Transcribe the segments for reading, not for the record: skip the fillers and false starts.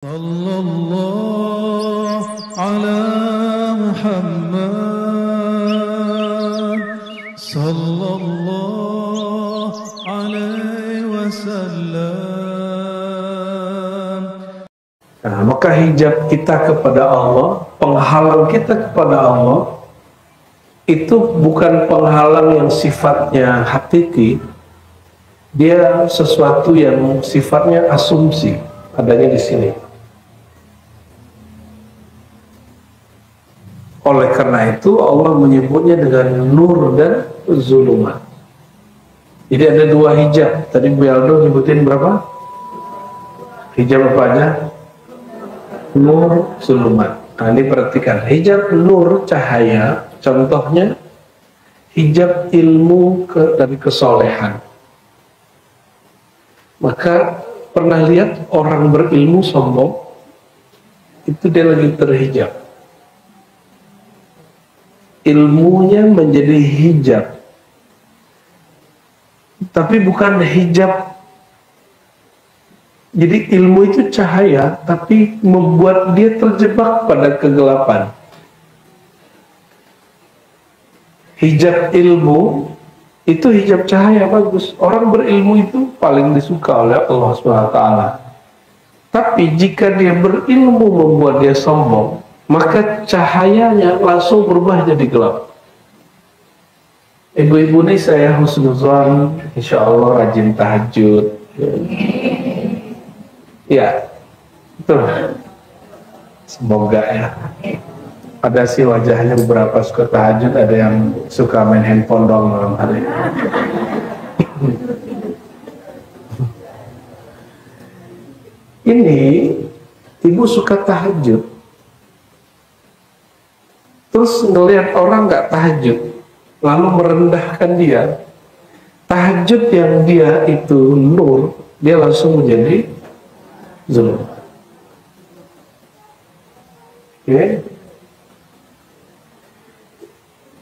Sallallahu ala Muhammad Sallallahu alaihi wasallam. Nah, maka hijab kita kepada Allah, penghalang kita kepada Allah, itu bukan penghalang yang sifatnya hakiki, dia sesuatu yang sifatnya asumsi adanya di sini. Oleh karena itu Allah menyebutnya dengan nur dan zulumat. Jadi ada dua hijab. Tadi Bu Aldo nyebutin berapa? Hijab apa aja? Nur, zulumat. Nah, ini perhatikan. Hijab nur, cahaya, contohnya hijab ilmu dari kesolehan. Maka pernah lihat orang berilmu sombong? Itu dia lagi terhijab. Ilmunya menjadi hijab, tapi bukan hijab. Jadi ilmu itu cahaya, tapi membuat dia terjebak pada kegelapan. Hijab ilmu itu hijab cahaya, bagus. Orang berilmu itu paling disuka oleh Allah SWT. Tapi jika dia berilmu membuat dia sombong, maka cahayanya langsung berubah jadi gelap. Ibu-ibu ini saya husnuzon, insya Allah rajin tahajud. Ya, betul. Semoga ya. Ada sih wajahnya beberapa suka tahajud, ada yang suka main handphone doang malam hari. Ini ibu suka tahajud, terus ngelihat orang nggak tahajud, lalu merendahkan dia. Tahajud yang dia itu nur, dia langsung menjadi zulum. Oke?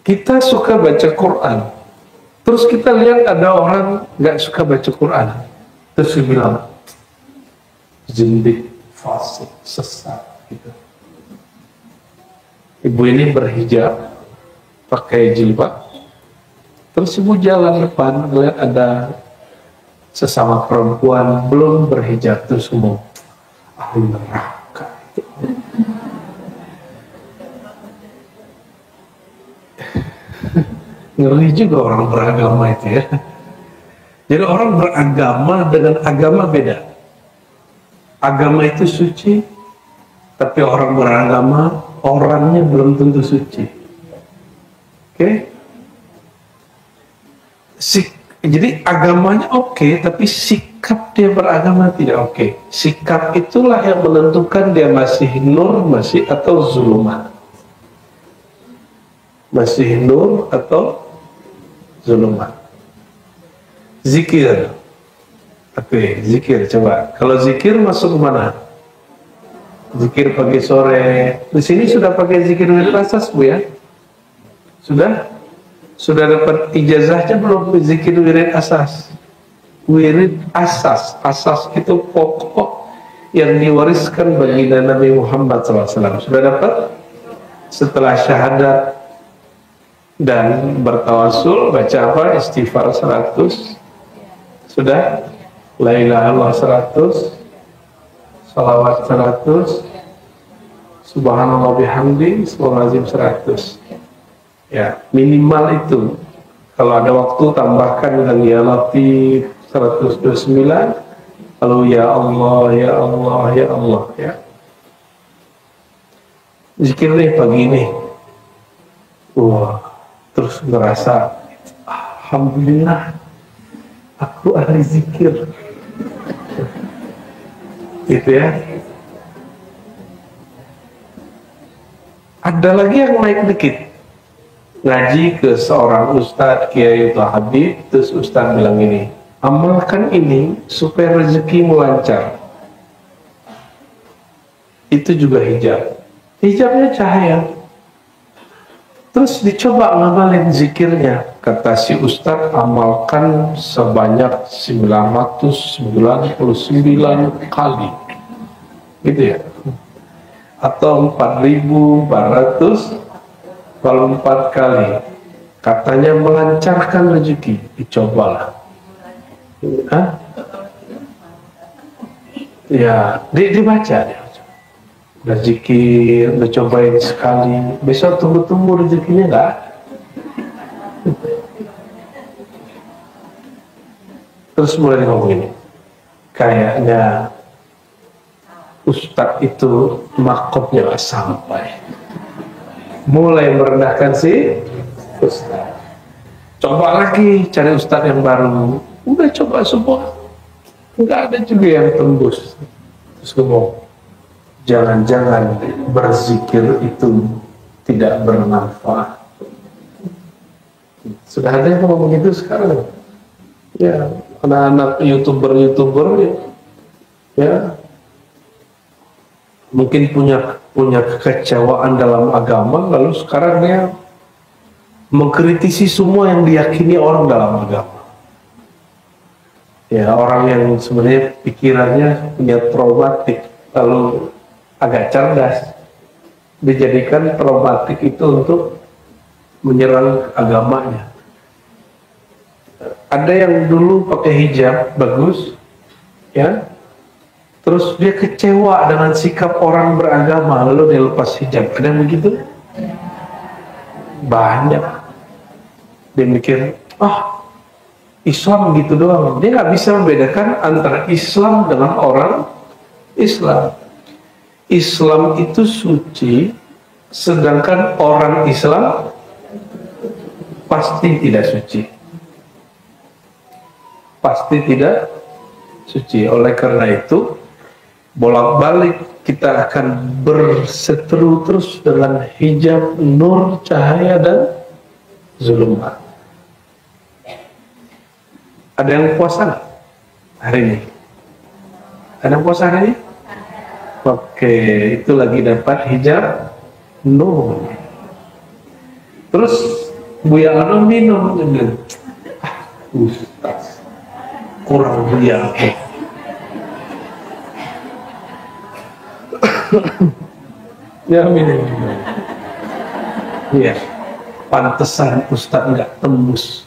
Kita suka baca Quran, terus kita lihat ada orang nggak suka baca Quran, terus dia bilang zindik, fasik, sesat, gitu. Ibu ini berhijab, pakai jilbab, terus ibu jalan depan, melihat ada sesama perempuan belum berhijab, terus ngomong, ahli neraka. Ngeri juga orang beragama itu ya. Jadi orang beragama dengan agama beda. Agama itu suci, tapi orang beragama orangnya belum tentu suci. Oke? Jadi agamanya oke, tapi sikap dia beragama tidak oke. Sikap itulah yang menentukan dia masih nur, masih atau zulumat. Masih nur atau zulumat. Zikir. Oke, zikir coba. Kalau zikir masuk ke mana? Zikir pagi sore. Di sini sudah pakai zikir wirid asas Bu ya? Sudah? Sudah dapat ijazahnya belum zikir wirid asas? Wirid asas. Asas itu pokok yang diwariskan baginda Nabi Muhammad SAW. Sudah dapat? Setelah syahadat dan bertawasul baca apa? Istighfar 100. Sudah? La ilaha illallah 100. Salawat 100, subhanallah bihamdi, subhanallazim 100. Ya, minimal itu. Kalau ada waktu tambahkan dengan ya Latif 129, lalu ya Allah, ya Allah, ya Allah ya. Zikir nih pagi ini. Wah, terus ngerasa alhamdulillah aku ahli zikir. Gitu ya. Ada lagi yang naik dikit, ngaji ke seorang ustadz kiai atau habib, terus ustadz bilang ini, amalkan ini supaya rezekimu lancar. Itu juga hijab. Hijabnya cahaya. Terus dicoba ngamalin zikirnya. Kata si ustadz, amalkan sebanyak 999 kali. gitu ya, atau 4.404 kali. Katanya melancarkan rezeki, dicobalah. Hah? Ya, dibaca. Udah zikir, udah cobain sekali, besok tunggu-tunggu rezekinya nggak ada. Terus mulai ngomong ini, kayaknya Ustadz itu makomnya nggak sampai. Mulai merendahkan si Ustadz. Coba lagi cari Ustadz yang baru. Udah coba semua, nggak ada juga yang tembus. Terus ngomong, jangan-jangan berzikir itu tidak bermanfaat. Sudah ada yang ngomong begitu sekarang. Ya, anak-anak youtuber ya mungkin punya kekecewaan dalam agama, lalu sekarang dia mengkritisi semua yang diyakini orang dalam agama. Ya, orang yang sebenarnya pikirannya punya traumatik, lalu agak cerdas, dijadikan traumatik itu untuk menyerang agamanya. Ada yang dulu pakai hijab bagus, ya, terus dia kecewa dengan sikap orang beragama, lalu dia lepas hijab. Ada yang begitu? Banyak. Dia mikir, Islam gitu doang. Dia nggak bisa membedakan antara Islam dengan orang Islam. Islam itu suci, sedangkan orang Islam pasti tidak suci. Pasti tidak suci. Oleh karena itu, bolak-balik kita akan berseteru terus dengan hijab nur, cahaya, dan zulumat. Ada yang puasa nggak hari ini? Ada yang puasa hari ini? Oke, itu lagi dapat hijab nur. Terus Buya Ano minum, dia bilang, Ustaz, kurang Buya. Ya minum. Iya, pantesan Ustaz nggak tembus.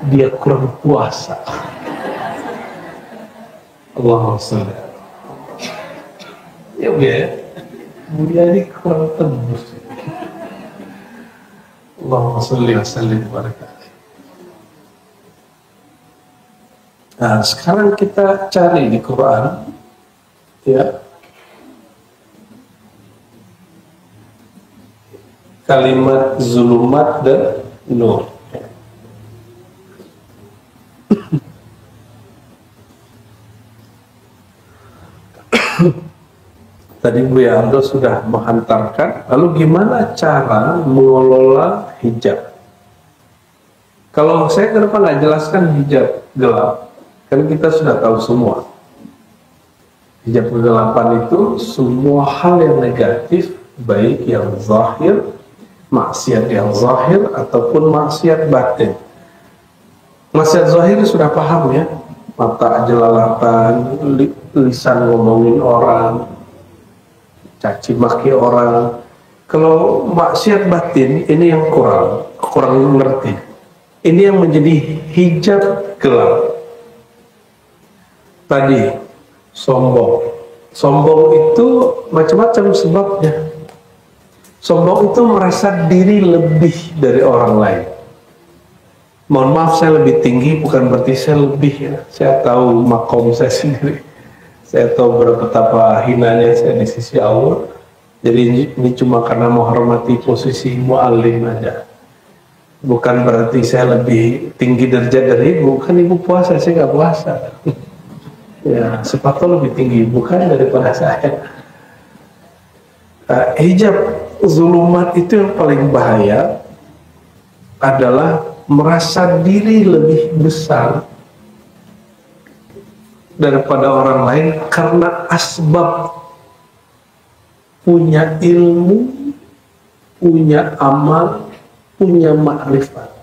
Dia kurang puasa. Allahumma sholli. Ya Buya ini kurang tembus. Allahumma sholli wa sallim wa barik. Nah, sekarang kita cari di Quran, ya, kalimat zulumat dan nur. Tadi Buya Aldo sudah menghantarkan, lalu gimana cara mengelola hijab? Kalau saya kenapa nggak jelaskan hijab gelap? Kan kita sudah tahu semua. Hijab kegelapan itu semua hal yang negatif, baik yang zahir, maksiat yang zahir, ataupun maksiat batin. Maksiat zahir sudah paham ya, mata jelalatan, lisan ngomongin orang, caci maki orang. Kalau maksiat batin ini yang kurang ngerti. Ini yang menjadi hijab gelap. Tadi sombong itu macam-macam sebabnya. Sombong itu merasa diri lebih dari orang lain. Mohon maaf, saya lebih tinggi bukan berarti saya lebih ya. Saya tahu makom saya sendiri. Saya tahu betapa hinanya saya di sisi Allah. Jadi ini cuma karena menghormati posisi mu'alim aja. Bukan berarti saya lebih tinggi derajat dari ibu. Kan ibu puasa, saya nggak puasa. Ya, sepatu lebih tinggi, bukan daripada saya. Hijab zulumat itu yang paling bahaya adalah merasa diri lebih besar daripada orang lain karena asbab punya ilmu, punya amal, punya makrifat.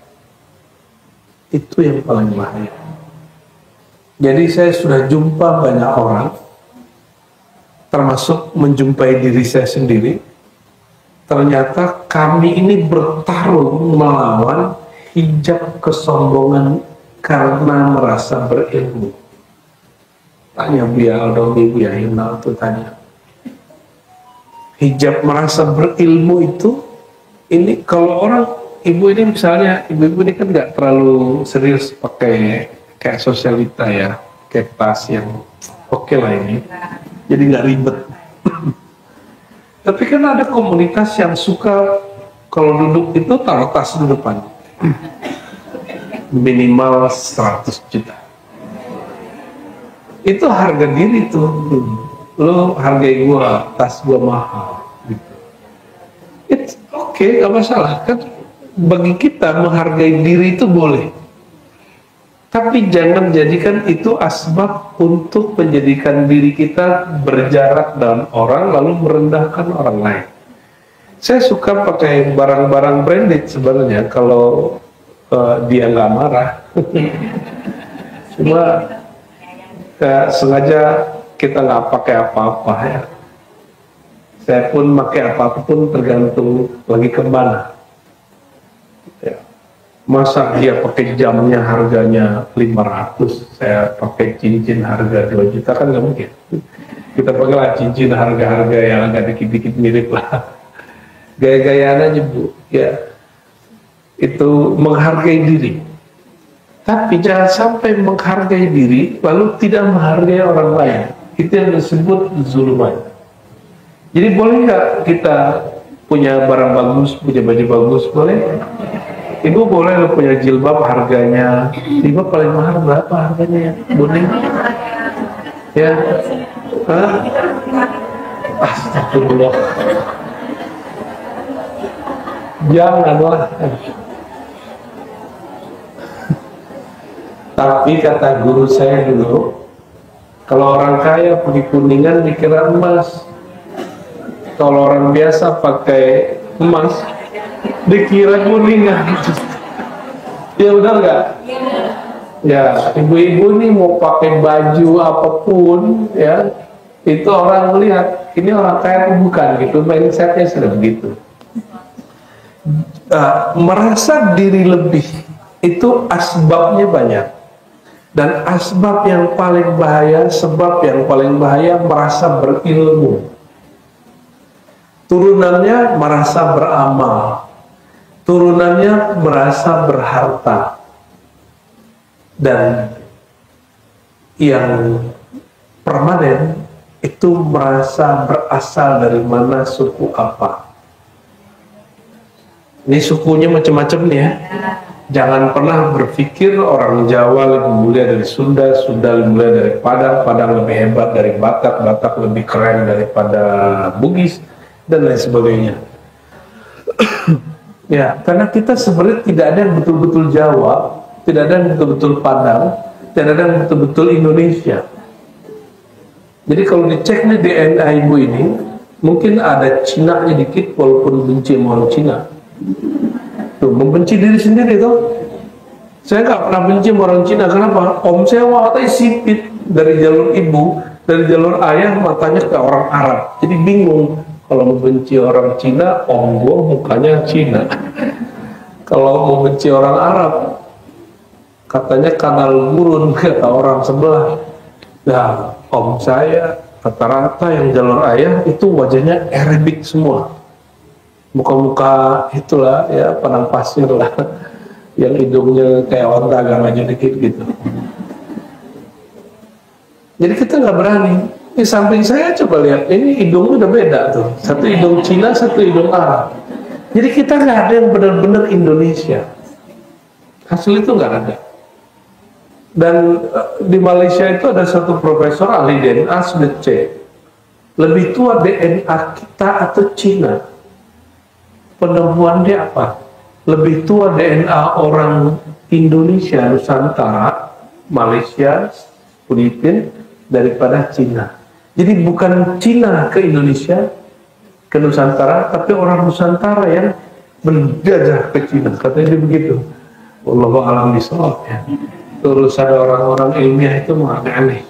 Itu yang paling bahaya. Jadi saya sudah jumpa banyak orang termasuk menjumpai diri saya sendiri. Ternyata kami ini bertarung melawan hijab kesombongan karena merasa berilmu. Tanya Buya Aldo, Buya Hina tuh tanya. Hijab merasa berilmu itu, ini kalau orang ibu ini misalnya, ibu-ibu ini kan nggak terlalu serius pakai kayak sosialita ya, kayak tas yang oke lah ini, jadi nggak ribet. Tapi kan ada komunitas yang suka kalau duduk itu taruh tas di depan, minimal 100 juta. Itu harga diri tuh, lo hargai gua, tas gua mahal. Gitu. It's okay, nggak masalah kan. Bagi kita menghargai diri itu boleh, tapi jangan jadikan itu asbab untuk menjadikan diri kita berjarak dengan orang lalu merendahkan orang lain. Saya suka pakai barang-barang branded sebenarnya kalau dia nggak marah. Cuma sengaja kita nggak pakai apa-apa ya. Saya pun pakai apapun tergantung lagi kemana. Ya. Masa dia pakai jamnya harganya 500, saya pakai cincin harga 2 juta kan nggak mungkin. Kita pakailah cincin harga-harga yang agak dikit-dikit mirip lah. Gaya-gayaan aja Bu, ya. Itu menghargai diri. Tapi jangan sampai menghargai diri lalu tidak menghargai orang lain. Itu yang disebut zuluman. Jadi boleh nggak kita punya barang bagus, punya baju bagus, boleh? Ibu boleh lo punya jilbab harganya, jilbab paling mahal berapa harganya ya? Boning? Ya? Hah? Astagfirullah. Janganlah. Tapi kata guru saya dulu, kalau orang kaya pergi Kuningan dikira emas, kalau orang biasa pakai emas dikira Kuningan. Ya benar nggak? Ya, ibu-ibu nih mau pakai baju apapun ya, itu orang melihat ini orang kaya atau bukan gitu, mindsetnya sudah begitu. Merasa diri lebih itu asbabnya banyak. Dan asbab yang paling bahaya, sebab yang paling bahaya merasa berilmu. Turunannya merasa beramal. Turunannya merasa berharta. Dan yang permanen itu merasa berasal dari mana, suku apa. Ini sukunya macam-macam nih ya. Jangan pernah berpikir orang Jawa lebih mulia dari Sunda, Sunda lebih mulia dari Padang, Padang lebih hebat dari Batak, Batak lebih keren daripada Bugis, dan lain sebagainya. Ya, karena kita sebenarnya tidak ada yang betul-betul Jawa, tidak ada yang betul-betul Padang, tidak ada yang betul-betul Indonesia. Jadi kalau dicek nih DNA ibu ini, mungkin ada Cina-nya dikit walaupun benci sama orang Cina. Tuh, membenci diri sendiri tuh. Saya nggak pernah benci sama orang Cina. Kenapa? Om saya matanya sipit dari jalur ibu, dari jalur ayah matanya ke orang Arab. Jadi bingung kalau membenci orang Cina, om gua mukanya Cina. Kalau membenci orang Arab, katanya kanal gurun kata orang sebelah. Nah, om saya rata-rata yang jalur ayah itu wajahnya Arabik semua. Muka-muka itulah ya, padang pasir lah, yang hidungnya kayak onta agak maju dikit gitu. Jadi kita nggak berani. Di samping saya coba lihat, ini hidungnya udah beda tuh, satu hidung Cina, satu hidung Arab. Jadi kita nggak ada yang benar-benar Indonesia. Hasil itu nggak ada. Dan di Malaysia itu ada satu profesor ahli DNA sudah cek, lebih tua DNA kita atau Cina. Penemuan dia apa? Lebih tua DNA orang Indonesia, Nusantara, Malaysia, Filipina daripada Cina. Jadi bukan Cina ke Indonesia, ke Nusantara, tapi orang Nusantara yang menjajah ke Cina. Katanya dia begitu. Wallahu a'lam bishawab ya. Urusan orang-orang ilmiah itu aneh-aneh.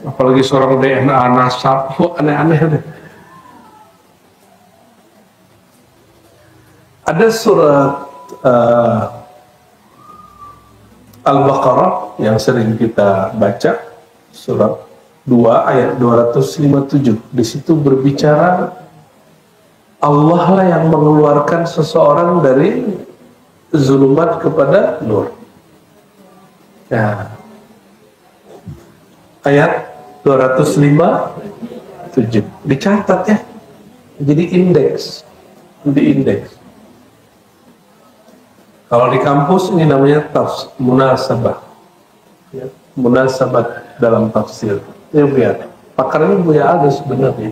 Apalagi seorang DNA nasab, aneh-aneh deh. Ada surat Al-Baqarah yang sering kita baca, surat 2 ayat 257. Di situ berbicara Allah lah yang mengeluarkan seseorang dari zulumat kepada nur. Ya. Ayat 257. Dicatat ya. Jadi indeks. Di indeks. Kalau di kampus ini namanya munasabah. Ya, munasabah dalam tafsir. Ya, biar. Pakarnya Buya ada sebenarnya.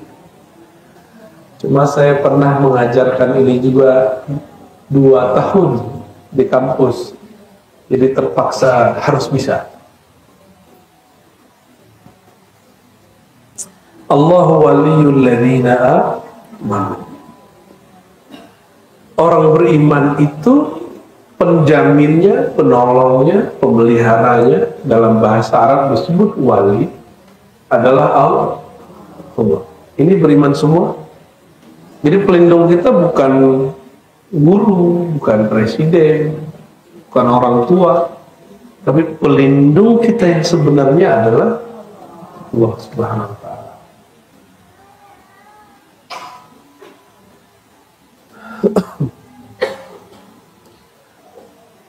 Cuma saya pernah mengajarkan ini juga 2 tahun di kampus. Jadi terpaksa harus bisa. Allahu waliyul ladzina amanu. Orang beriman itu penjaminnya, penolongnya, pemeliharanya, dalam bahasa Arab disebut wali, adalah Allah. Ini beriman semua. Jadi pelindung kita bukan guru, bukan presiden, bukan orang tua, tapi pelindung kita yang sebenarnya adalah Allah Subhanahu wa Ta'ala.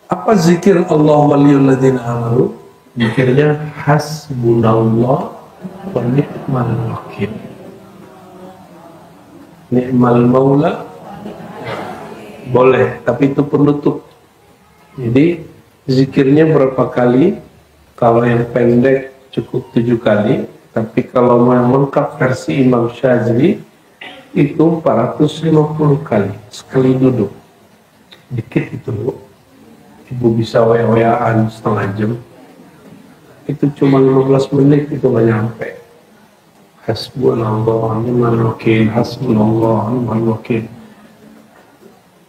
Apa zikir Allah waliyul ladzina amanu? Zikirnya hasbunallah wa ni'mal wakil. Ni'mal maula boleh, tapi itu penutup. Jadi zikirnya berapa kali? Kalau yang pendek cukup 7 kali, tapi kalau yang lengkap versi Imam Syadzili itu 450 kali sekali duduk. Dikit itu, Bu. Ibu bisa wa-waan setengah jam, itu cuma 15 menit, itu nggak nyampe. Hasbunallah ni'mal wakil, hasbunallah ni'mal wakil.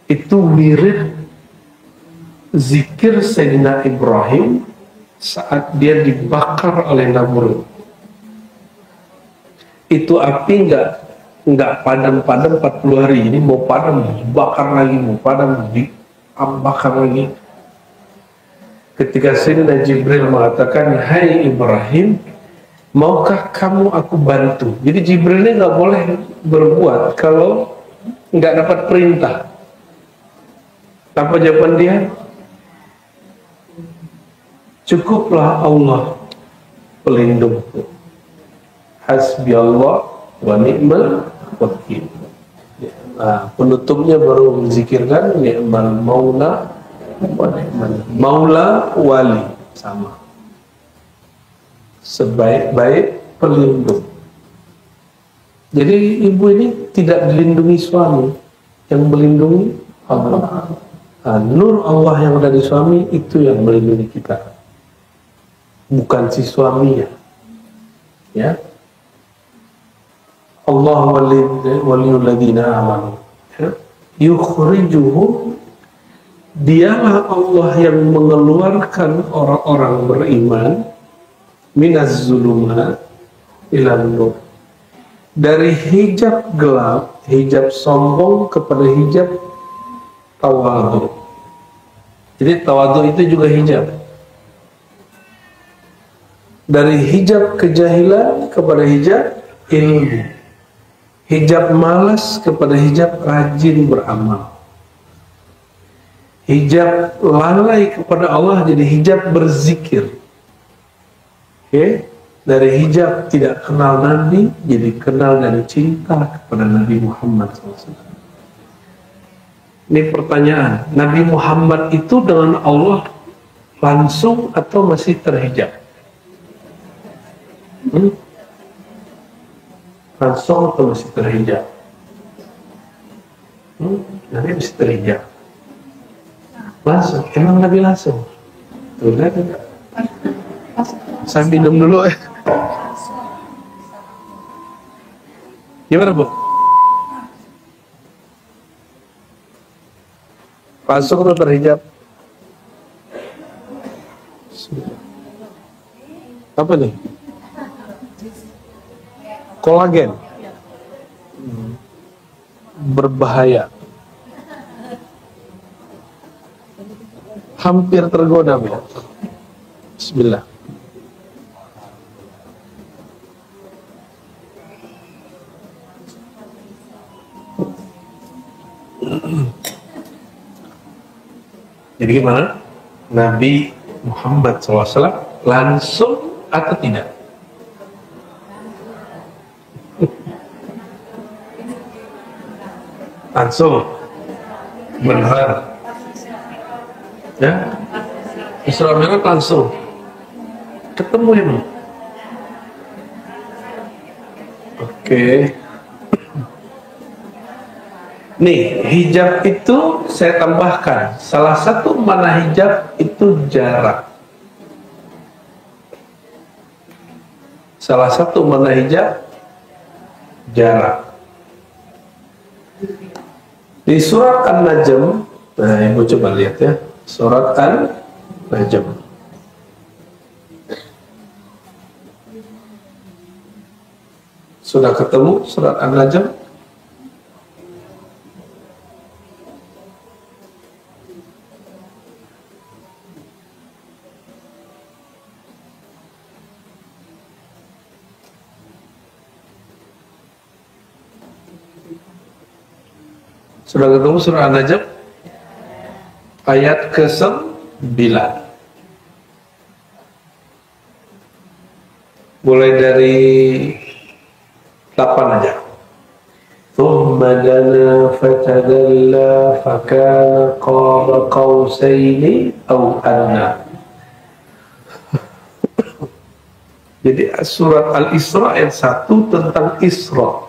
Itu wirid zikir Sayyidina Ibrahim saat dia dibakar oleh Namrud. Itu api nggak padam-padam 40 hari. Ini mau padam, dibakar lagi, mau padam, dibakar lagi. Ketika Sayyidina Jibril mengatakan, "Hai Ibrahim, maukah kamu aku bantu?" Jadi Jibril ini nggak boleh berbuat kalau nggak dapat perintah. Apa jawaban dia? Cukuplah Allah pelindungku. Hasbi Allah wa ni'mal wakil. Nah, penutupnya baru menzikirkan ni'mal maula wa ni'mal maula wali, sama. Sebaik-baik pelindung. Jadi ibu ini tidak dilindungi suami, yang melindungi Allah. Nah, nur Allah yang ada di suami itu yang melindungi kita, bukan si suaminya. Ya. Allah waliyul ladzina amanu. Ya. Yukhrijuhum, dialah Allah yang mengeluarkan orang-orang beriman minaz zulumat ilan nur, dari hijab gelap, hijab sombong kepada hijab tawadhu. Jadi tawadhu itu juga hijab. Dari hijab kejahilan kepada hijab ilmu. Hijab malas kepada hijab rajin beramal. Hijab lalai kepada Allah jadi hijab berzikir. Oke? Dari hijab tidak kenal Nabi jadi kenal dan cinta kepada Nabi Muhammad SAW. Ini pertanyaan, Nabi Muhammad itu dengan Allah langsung atau masih terhijab? Langsung atau masih terhijab? Nabi masih terhijab. Langsung, emang Nabi langsung? Tuh, kan? Saya minum dulu ya. Gimana, Bu? Langsung atau terhijab? Apa nih? kolagen. Berbahaya. Hampir tergoda, ya. Bismillah. Jadi gimana? Nabi Muhammad SAW langsung atau tidak? Langsung. Benar. Ya, Isra Mi'raj langsung ketemu emang. Oke. Nih, hijab itu saya tambahkan. Salah satu mana hijab itu jarak. Salah satu mana hijab jarak. Di surat An-Najm, nah ibu coba lihat ya. Surat An-Najm. Sudah ketemu surat An-Najm? Sudah ketemu surah An-Najm? Ayat ke-9. Mulai dari 8 aja. Thumma dana fatadalla fakana qaba qausaini aw adna. Jadi surat Al-Isra ayat 1 tentang Isra.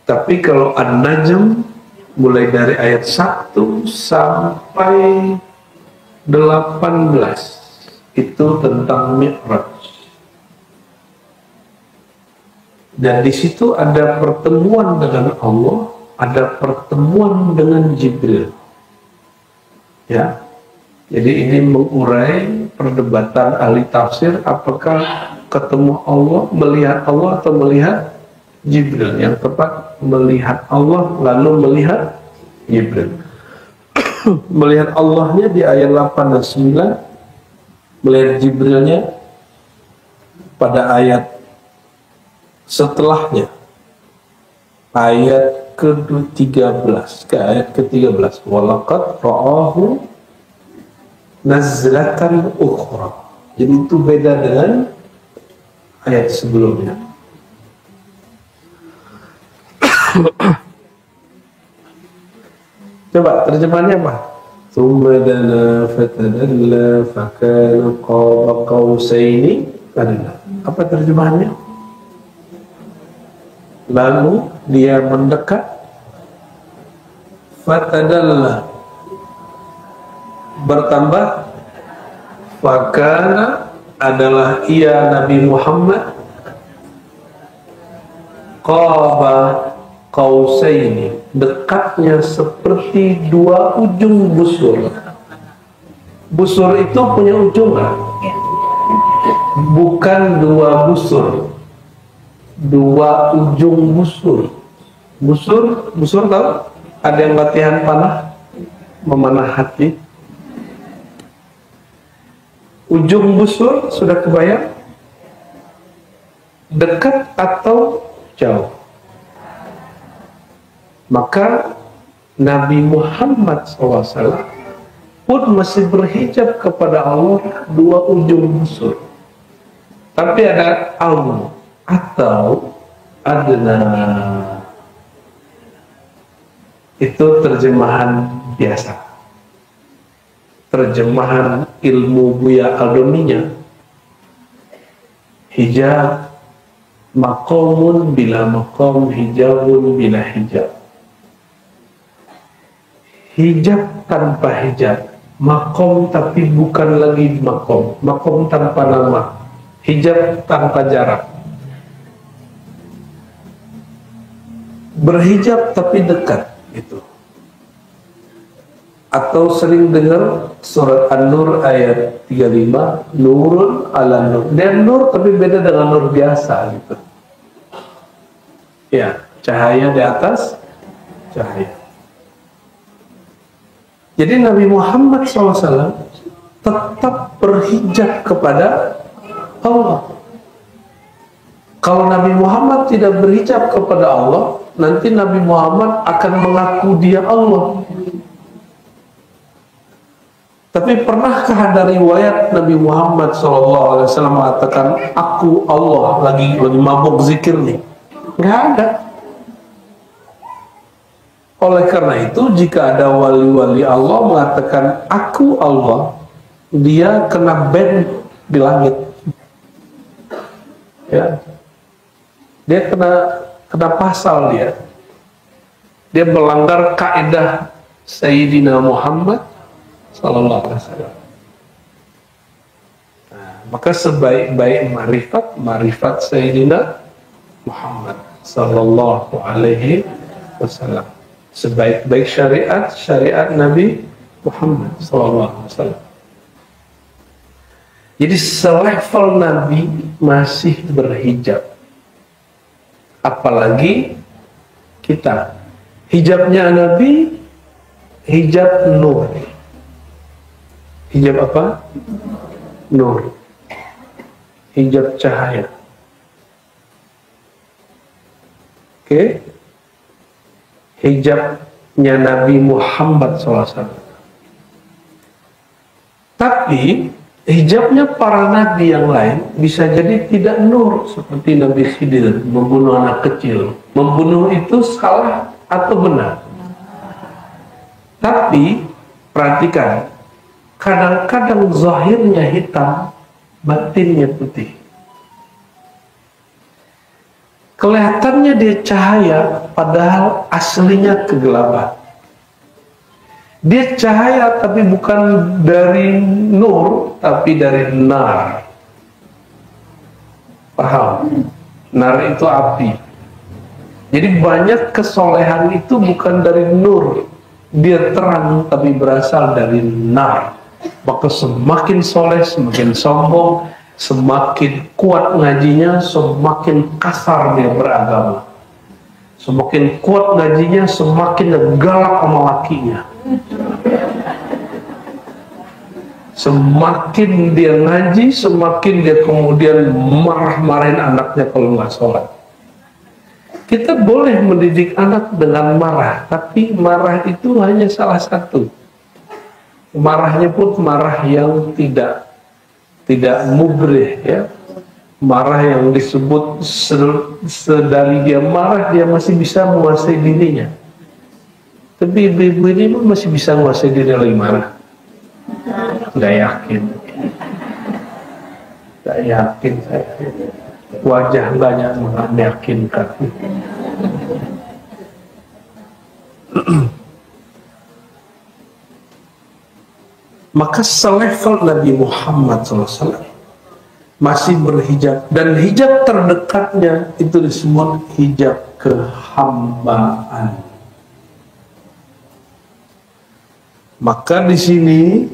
Tapi kalau An-Najm mulai dari ayat 1 sampai 18 itu tentang Mi'raj. Dan di situ ada pertemuan dengan Allah, ada pertemuan dengan Jibril. Ya. Jadi ini mengurai perdebatan ahli tafsir apakah ketemu Allah, melihat Allah atau melihat Jibril. Yang tepat melihat Allah lalu melihat Jibril. Melihat Allahnya di ayat 8 dan 9, melihat Jibrilnya pada ayat setelahnya, ayat ke-13 ke ayat ke-13. Walaqad ra'ahu nazlatan ukhra. Jadi itu beda dengan ayat sebelumnya. Coba terjemahannya apa? Tsumma dana fatadalla fakana qaba qausaini adna. Apa terjemahannya? Lalu dia mendekat, fatadalla bertambah, fakana adalah ia Nabi Muhammad, qaba qausaini dekatnya seperti dua ujung busur. Busur itu punya ujung kan? Bukan dua busur, dua ujung busur. Busur tahu? Ada yang latihan panah, memanah hati. Ujung busur sudah kebayang? Dekat atau jauh? Maka Nabi Muhammad SAW pun masih berhijab kepada Allah dua ujung busur. Tapi ada au atau adna. Itu terjemahan biasa. Terjemahan ilmu Buya Al-Dominya. Hijab maqamun bila maqam, hijabun bila hijab. Hijab tanpa hijab, makom tapi bukan lagi makom, makom tanpa nama, hijab tanpa jarak. Berhijab tapi dekat, itu. Atau sering dengar surat An-Nur ayat 35, nurun ala nur. Dia nur tapi beda dengan nur biasa, gitu. Ya, cahaya di atas cahaya. Jadi Nabi Muhammad SAW tetap berhijab kepada Allah. Kalau Nabi Muhammad tidak berhijab kepada Allah, nanti Nabi Muhammad akan mengaku dia Allah. Tapi pernahkah ada riwayat Nabi Muhammad SAW mengatakan aku Allah, lagi mabuk zikir nih? Nggak ada. Oleh karena itu, jika ada wali-wali Allah mengatakan aku Allah, dia kena ban di langit. Ya, dia kena pasal dia. Dia melanggar kaidah Sayyidina Muhammad sallallahu alaihi wasallam. Nah, maka sebaik-baik marifat Sayyidina Muhammad sallallahu alaihi wasallam. Sebaik-baik syariat Nabi Muhammad sallallahu alaihi wasallam. Jadi selevel Nabi masih berhijab. Apalagi kita. Hijabnya Nabi hijab nur. Hijab apa? Nur. Hijab cahaya. Oke? Hijabnya Nabi Muhammad SAW. Tapi hijabnya para nabi yang lain bisa jadi tidak nur, seperti Nabi Khidir membunuh anak kecil. Membunuh itu salah atau benar? Tapi perhatikan, kadang-kadang zahirnya hitam, batinnya putih. Kelihatannya dia cahaya, padahal aslinya kegelapan. Dia cahaya tapi bukan dari nur, tapi dari nar. Paham? Nar itu api. Jadi banyak kesolehan itu bukan dari nur. Dia terang tapi berasal dari nar. Maka semakin soleh, semakin sombong, semakin kuat ngajinya, semakin kasar dia beragama. Semakin kuat ngajinya, semakin galak sama lakinya. Semakin dia ngaji, semakin dia kemudian marah-marahin anaknya kalau nggak sholat. Kita boleh mendidik anak dengan marah, tapi marah itu hanya salah satu. Marahnya pun marah yang tidak mubrih, ya. Marah yang disebut sedari dia marah dia masih bisa menguasai dirinya. Tapi ibu-ibu ini masih bisa menguasai diri lagi marah. Nggak yakin. Nggak yakin saya. Wajah banyak meyakinkan. Maka selevel Nabi Muhammad SAW masih berhijab, dan hijab terdekatnya itu disebut hijab kehambaan. Maka di sini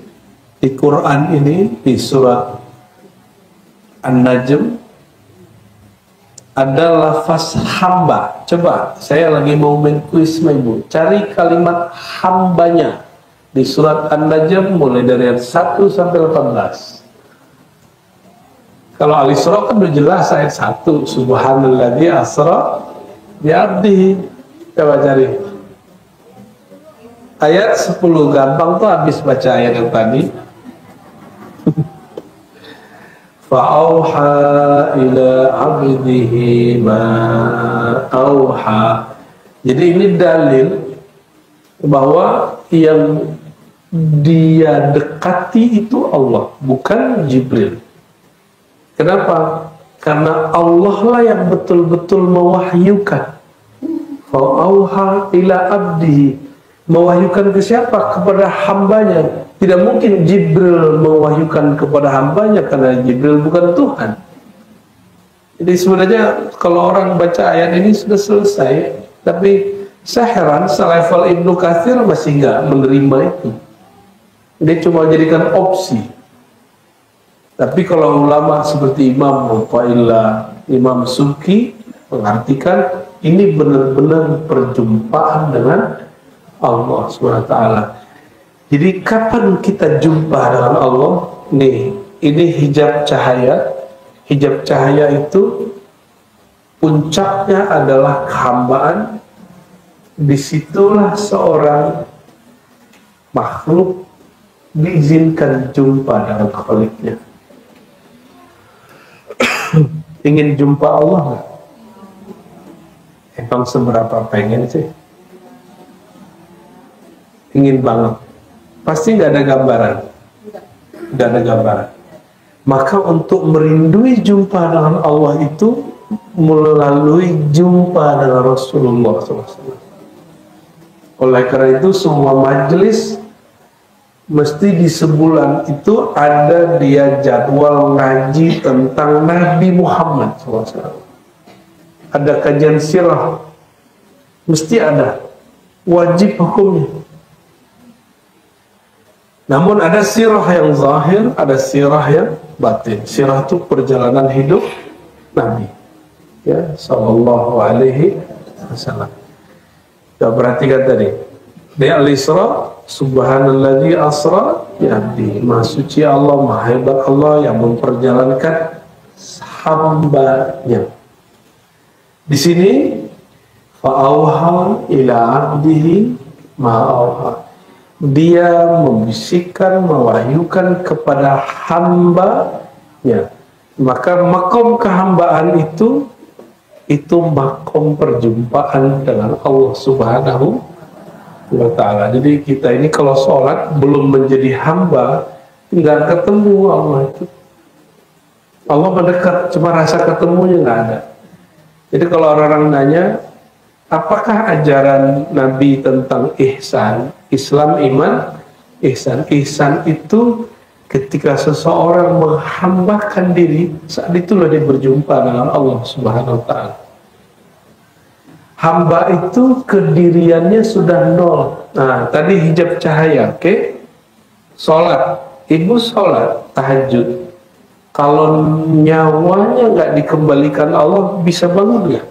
di Quran ini di surat An-Najm ada lafaz hamba. Coba saya lagi mau main kuis sama ibu, cari kalimat hambanya di surat An-Najm mulai dari ayat 1 sampai 18. Kalau Al-Isra kan udah jelas ayat 1, subhanalladzi asra bi abdihi. Coba cari ayat 10, gampang tuh habis baca ayat yang tadi. Fa'auha ila abdihi ma auha. Jadi ini dalil bahwa yang dia dekati itu Allah, bukan Jibril. Kenapa? Karena Allah lah yang betul-betul mewahyukan. Fa'auha ila abdihi. Mewahyukan ke siapa? Kepada hambanya. Tidak mungkin Jibril mewahyukan kepada hambanya, karena Jibril bukan Tuhan. Jadi sebenarnya kalau orang baca ayat ini sudah selesai, tapi saya heran selevel Ibnu Katsir masih nggak menerima itu. Dia cuma jadikan opsi. Tapi kalau ulama seperti Imam Mu'taillah, Imam Subki mengartikan Ini benar-benar perjumpaan dengan Allah SWT. Jadi kapan kita jumpa dengan Allah? Nih, ini hijab cahaya. Hijab cahaya itu puncaknya adalah kehambaan. Disitulah seorang makhluk diizinkan jumpa dengan Khaliqnya. Ingin jumpa Allah nggak? Emang seberapa pengen sih? Ingin banget. Pasti nggak ada gambaran. Nggak ada gambaran. Maka untuk merindui jumpa dengan Allah itu melalui jumpa dengan Rasulullah SAW. Oleh karena itu semua majelis mesti di sebulan itu ada dia jadwal ngaji tentang Nabi Muhammad SAW. Ada kajian sirah, mesti ada, wajib hukumnya. Namun ada sirah yang zahir, ada sirah yang batin. Sirah itu perjalanan hidup Nabi, ya, Sallallahu Alaihi Wasallam. Kita perhatikan tadi, di Al-Isra, Subhanalladzi asra bi'abdihi, Maha suci Allah, Maha hebat Allah yang memperjalankan hambanya. Di sini fa'auha ila abdihi ma'auha, dia membisikkan, mewahyukan kepada hambanya. Maka makom kehambaan itu makom perjumpaan dengan Allah Subhanahu wa ta'ala. Jadi kita ini kalau sholat belum menjadi hamba, nggak ketemu Allah itu. Allah mendekat, cuma rasa ketemunya nggak ada. Jadi kalau orang-orang nanya, apakah ajaran Nabi tentang ihsan, Islam, iman, ihsan? Ihsan itu ketika seseorang menghambakan diri, saat itulah dia berjumpa dengan Allah Subhanahu wa ta'ala. Hamba itu kediriannya sudah nol. Nah, tadi hijab cahaya, oke? Sholat, ibu sholat, tahajud. Kalau nyawanya nggak dikembalikan Allah, bisa bangun nggak?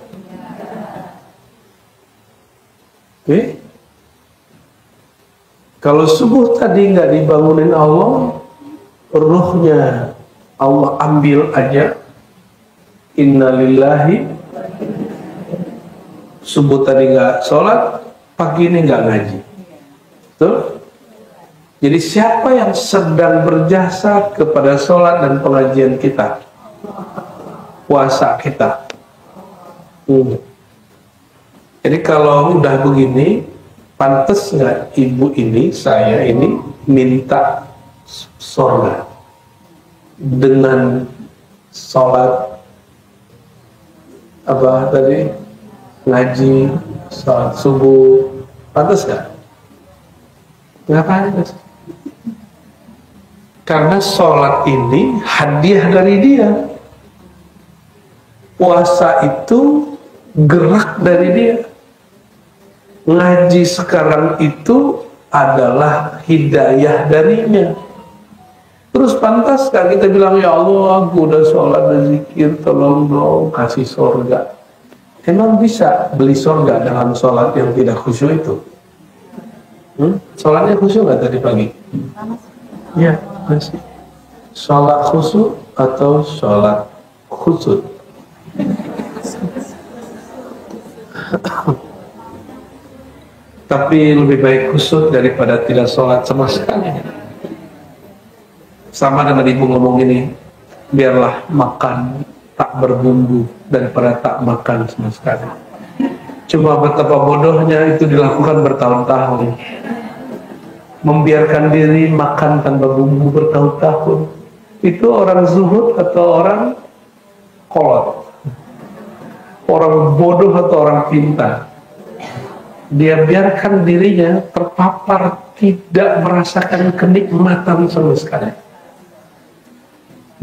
Oke? Kalau subuh tadi nggak dibangunin Allah, ruhnya Allah ambil aja. Innalillahi. Subuh tadi nggak sholat, pagi ini nggak ngaji. Betul? Jadi siapa yang sedang berjasa kepada sholat dan pengajian kita? Puasa kita. Jadi kalau udah begini, pantas nggak ibu ini, saya ini minta surga dengan sholat apa tadi, ngaji, sholat subuh, pantas nggak? Nggak pantas. Karena sholat ini hadiah dari dia. Puasa itu gerak dari dia. Ngaji sekarang itu adalah hidayah darinya. Terus pantas kan kita bilang, ya Allah, aku udah sholat dan zikir, tolong dong kasih surga. Emang bisa beli surga dengan sholat yang tidak khusyuk itu? Sholatnya khusyuk nggak tadi pagi? Ya, masih. Sholat khusyuk atau sholat khusud? Tapi lebih baik khusud daripada tidak sholat sama sekali. Sama dengan ibu ngomong ini, biarlah makan tak berbumbu daripada tak makan sama sekali. Cuma betapa bodohnya itu dilakukan bertahun-tahun. Membiarkan diri makan tanpa bumbu bertahun-tahun. Itu orang zuhud atau orang kolot? Orang bodoh atau orang pintar? Dia biarkan dirinya terpapar, tidak merasakan kenikmatan sama sekali.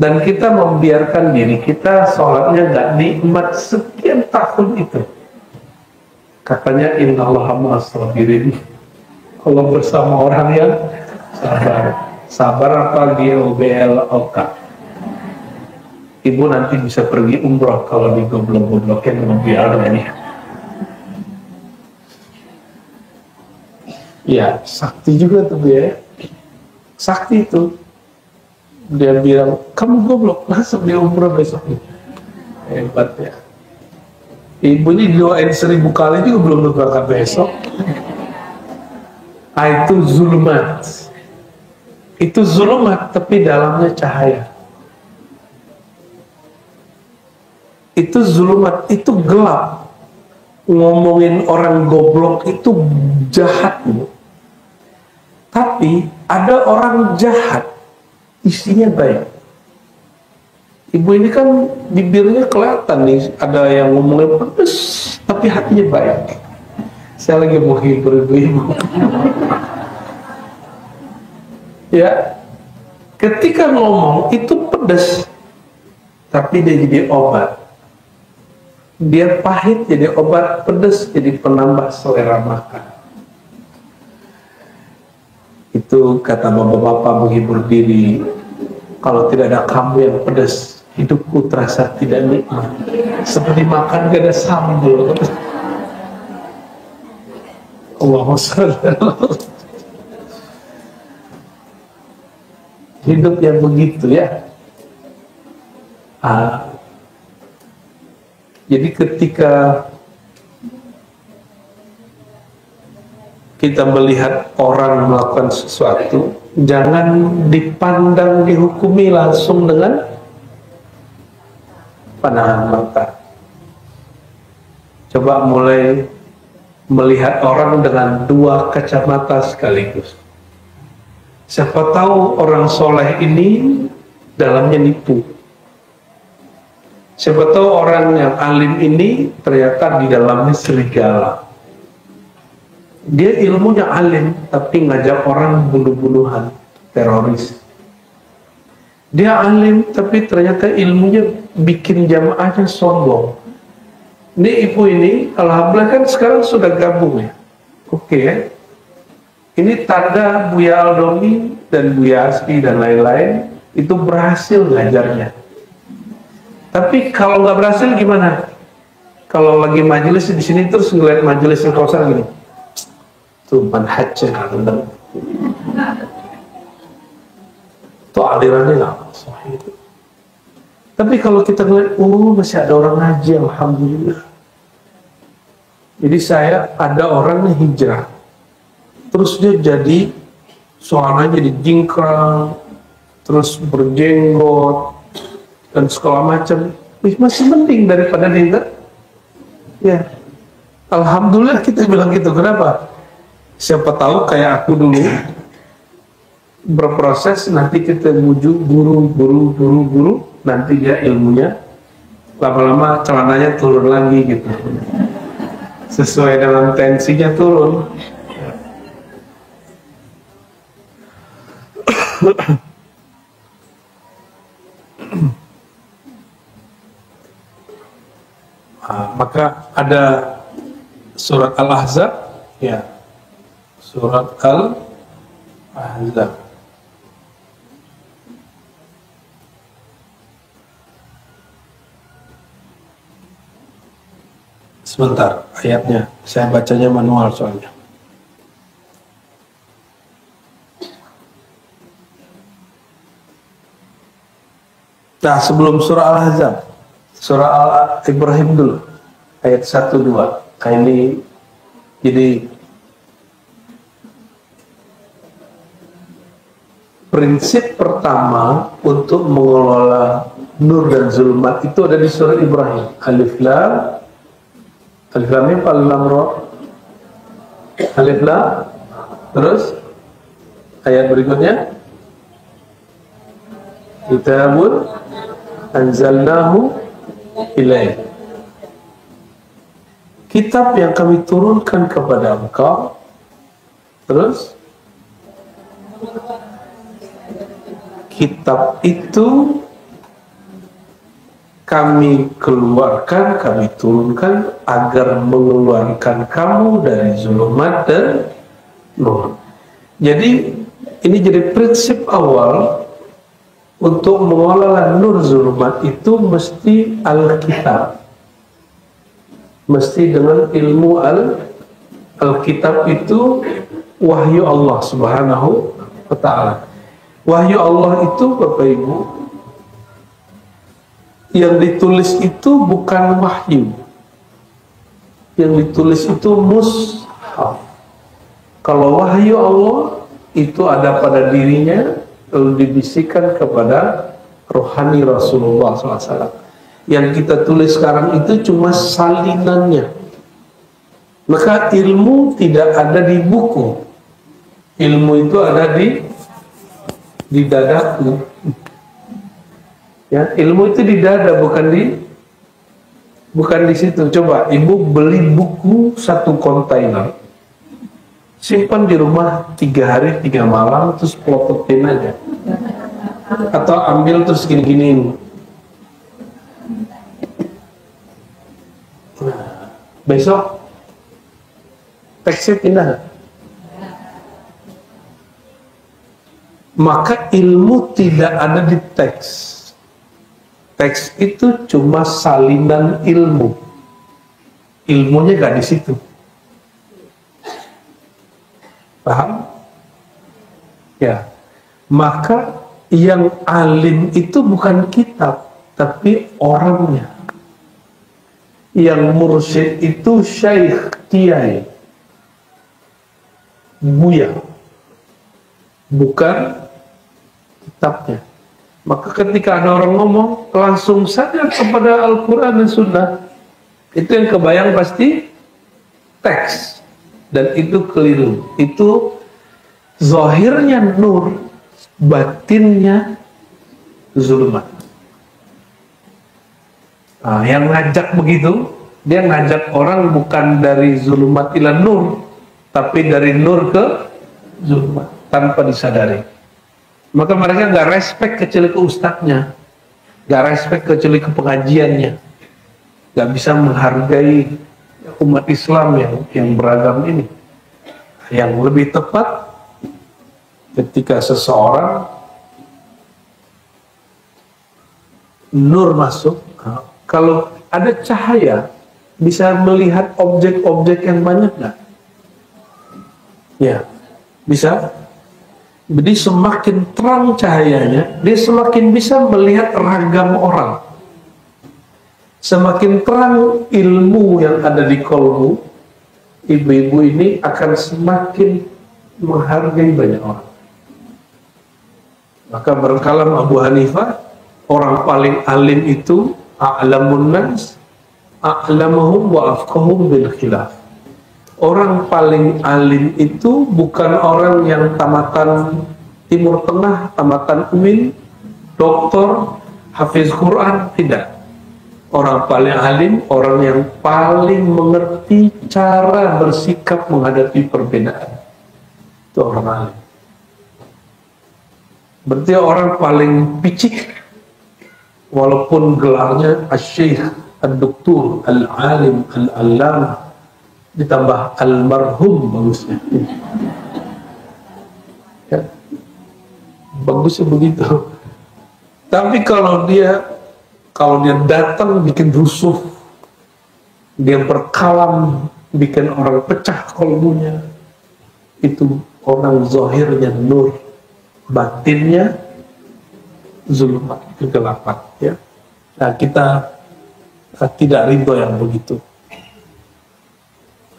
Dan kita membiarkan diri kita sholatnya nggak nikmat sekian tahun itu. Katanya innallaha ma'as-sabirin. Allah bersama orang yang sabar. Sabar apa GOBLOK. Ibu nanti bisa pergi umroh kalau digoblok-goblokin lebih ini. Ya, sakti juga tuh dia. Sakti itu. Dia bilang, kamu goblok, langsung dia umroh besok. Hebat ya. Ibu ini doain 1000 kali juga belum berangkat besok. Itu zulumat. Itu zulumat, tapi dalamnya cahaya. Itu zulumat, itu gelap. Ngomongin orang goblok itu jahat. Tapi ada orang jahat, isinya baik. Ibu ini kan bibirnya kelihatan nih, ada yang ngomongnya pedes, tapi hatinya baik. Saya lagi menghibur ibu-ibu. Ya, ketika ngomong itu pedes, tapi dia jadi obat. Dia pahit jadi obat, pedes jadi penambah selera makan. Itu kata bapak-bapak menghibur diri, kalau tidak ada kamu yang pedas, hidupku terasa tidak nikmat, seperti makan gak ada sambal. Allahumma sholli. Hidup yang begitu ya. Jadi ketika kita melihat orang melakukan sesuatu, jangan dipandang, dihukumi langsung dengan pandangan mata. Coba mulai melihat orang dengan 2 kacamata sekaligus. Siapa tahu orang soleh ini dalamnya nipu. Siapa tahu orang yang alim ini ternyata di dalamnya serigala. Dia ilmunya alim, tapi ngajak orang bunuh-bunuhan, teroris. Dia alim, tapi ternyata ilmunya bikin jamaahnya sombong. Ini ibu ini, alhamdulillah kan sekarang sudah gabung ya. Oke ya. Ini tanda Buya Aldomi dan Buya Asfi dan lain-lain itu berhasil ngajarnya. Tapi kalau nggak berhasil gimana? Kalau lagi majelis di sini terus ngeliat majelis yang Kausar gini. Tuh manhajnya nggak benar. Tuh alirannya nggak sahih itu. Tapi kalau kita ngeliat, oh masih ada orang ngaji, alhamdulillah. Jadi ada orang yang hijrah, terus dia jadi soalnya jadi jingkrang, terus berjenggot dan segala macam. Masih mending daripada dia. Ya, alhamdulillah kita bilang gitu. Kenapa? Siapa tahu kayak aku dulu berproses, nanti kita bujuk guru, nanti dia ilmunya lama-lama celananya turun lagi gitu, sesuai dengan tensinya turun. Maka ada surat Al-Ahzab ya, surat Al-Ahzab. Sebentar, ayatnya saya bacanya manual soalnya. Nah, sebelum surah Al-Ahzab, surah Al-Ibrahim dulu, ayat 1-2. Ini jadi prinsip pertama untuk mengelola nur dan zulmat itu ada di surah Ibrahim. Alif Lam, Alif Lam Mim, Alif Lam Ra, Alif Lam. Terus ayat berikutnya, Kitabun anzalnahu ilaih, kitab yang kami turunkan kepada engkau. Terus kitab itu kami keluarkan, kami turunkan agar mengeluarkan kamu dari zulumat dan nur. Jadi ini jadi prinsip awal untuk mengelola nur zulumat itu mesti Alkitab, mesti dengan ilmu Alkitab itu wahyu Allah Subhanahu wa ta'ala. Wahyu Allah itu, Bapak Ibu, yang ditulis itu bukan wahyu. Yang ditulis itu mushaf. Kalau wahyu Allah itu ada pada dirinya, lalu dibisikkan kepada rohani Rasulullah SAW. Yang kita tulis sekarang itu cuma salinannya. Maka ilmu tidak ada di buku. Ilmu itu ada di dadaku. Ya, ilmu itu di dada, bukan di situ. Coba ibu beli buku 1 kontainer, simpan di rumah 3 hari 3 malam, terus pelototin aja. Atau ambil terus gini-giniin. Besok teksnya pindah. Maka ilmu tidak ada di teks. Teks itu cuma salinan ilmu. Ilmunya gak di situ. Paham? Ya. Maka yang alim itu bukan kitab, tapi orangnya. Yang mursyid itu syekh, kiai, buya, bukan kitabnya. Maka ketika ada orang ngomong, langsung saja kepada Al-Quran dan Sunnah. Itu yang kebayang pasti teks. Dan itu keliru. Itu zahirnya nur, batinnya zulmat. Nah, yang ngajak begitu, dia ngajak orang bukan dari zulmat ila nur, tapi dari nur ke zulmat, tanpa disadari. Maka mereka nggak respect kecuali ke ustadznya, nggak respect kecuali ke pengajiannya, nggak bisa menghargai umat Islam yang beragam ini. Yang lebih tepat, ketika seseorang nur masuk, kalau ada cahaya bisa melihat objek-objek yang banyak nggak? Ya, bisa. Jadi semakin terang cahayanya, dia semakin bisa melihat ragam orang. Semakin terang ilmu yang ada di kolbu, ibu-ibu ini akan semakin menghargai banyak orang. Maka berkalam Abu Hanifah, orang paling alim itu a'lamun nas, a'lamuhum wa afqahuhum bil khilaf. Orang paling alim itu bukan orang yang tamatan Timur Tengah, tamatan UIN, doktor, hafiz Quran, tidak. Orang paling alim, orang yang paling mengerti cara bersikap menghadapi perbedaan. Itu orang alim. Berarti orang paling picik, walaupun gelarnya Asy-Syaikh, Ad-Doktor, Al-Alim, Al-Allamah, ditambah almarhum bagusnya. Ya. Bagusnya begitu. Tapi kalau dia datang bikin rusuh, dia berkalam bikin orang pecah kolbunya, itu orang zahirnya nur, batinnya zulmat, kegelapan. Ya. Nah, kita tidak ridho yang begitu.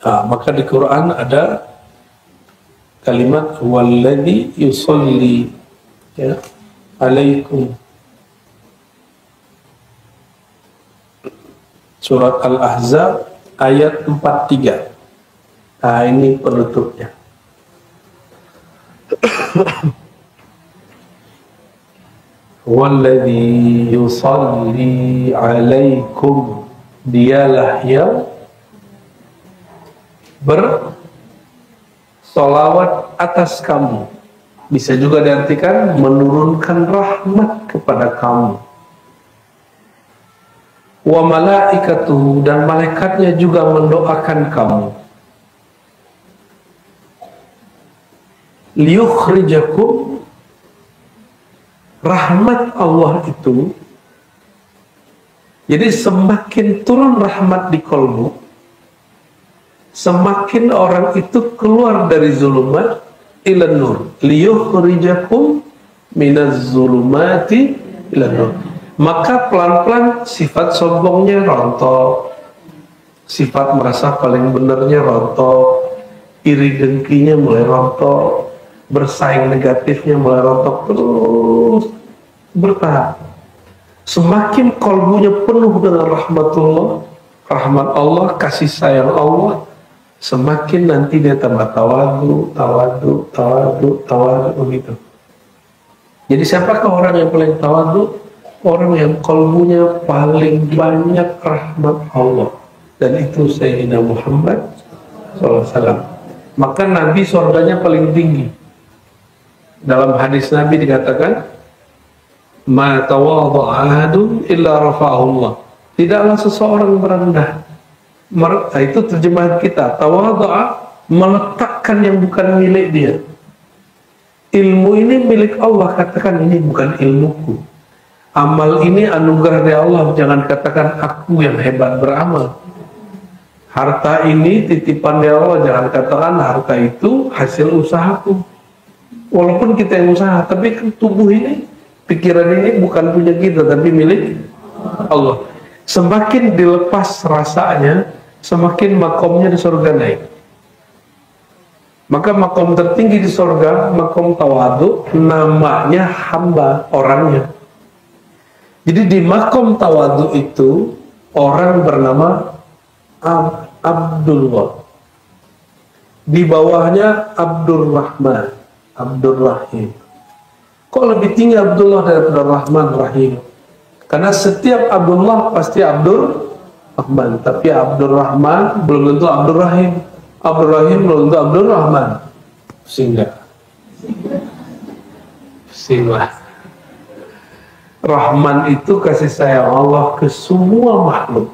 Nah, maka di Quran ada kalimat walladzi yusolli, ya, alaikum. Surat Al-Ahzab ayat 43. Nah, ini penutupnya. Walladzi yusolli alaikum, dialah yang bersolawat atas kamu. Bisa juga diartikan menurunkan rahmat kepada kamu. Wa malaikatuhu, dan malaikatnya juga mendoakan kamu. Liyukhrijakum, rahmat Allah itu, jadi semakin turun rahmat di kolbu, semakin orang itu keluar dari zulumat ilan nur, liyukhrijakum minaz zulumati ilan nur. Maka pelan-pelan sifat sombongnya rontok, sifat merasa paling benernya rontok, iri dengkinya mulai rontok, bersaing negatifnya mulai rontok, terus bertahap. Semakin kolbunya penuh dengan rahmatullah, rahmat Allah, kasih sayang Allah, semakin nanti dia tambah tawadu gitu. Jadi siapakah orang yang paling tawadu? Orang yang kolbunya paling banyak rahmat Allah, dan itu Sayyidina Muhammad SAW. Maka Nabi surganya paling tinggi. Dalam hadis Nabi dikatakan, ma tawadha'a ahadun illa rafa'ahullah. Tidaklah seseorang merendah. Itu terjemahan kita. Tawadha'a, meletakkan yang bukan milik dia. Ilmu ini milik Allah, katakan ini bukan ilmuku. Amal ini anugerah dari Allah, jangan katakan aku yang hebat beramal. Harta ini titipan dari Allah, jangan katakan harta itu hasil usahaku. Walaupun kita yang usaha, tapi tubuh ini, pikiran ini bukan punya kita, tapi milik Allah. Semakin dilepas rasanya, semakin makomnya di surga naik. Maka makom tertinggi di surga, makom tawadu, namanya hamba, orangnya. Jadi di makom tawadu itu, orang bernama Abdullah. Di bawahnya Abdurrahman, Abdurrahim. Kok lebih tinggi Abdullah daripada Rahman Rahim? Karena setiap Abdullah pasti Abdurrahman, tapi Abdurrahman belum tentu Abdurrahim, Abdurrahim belum tentu Abdurrahman. Pusing nggak? Pusing lah. Rahman itu kasih sayang Allah ke semua makhluk,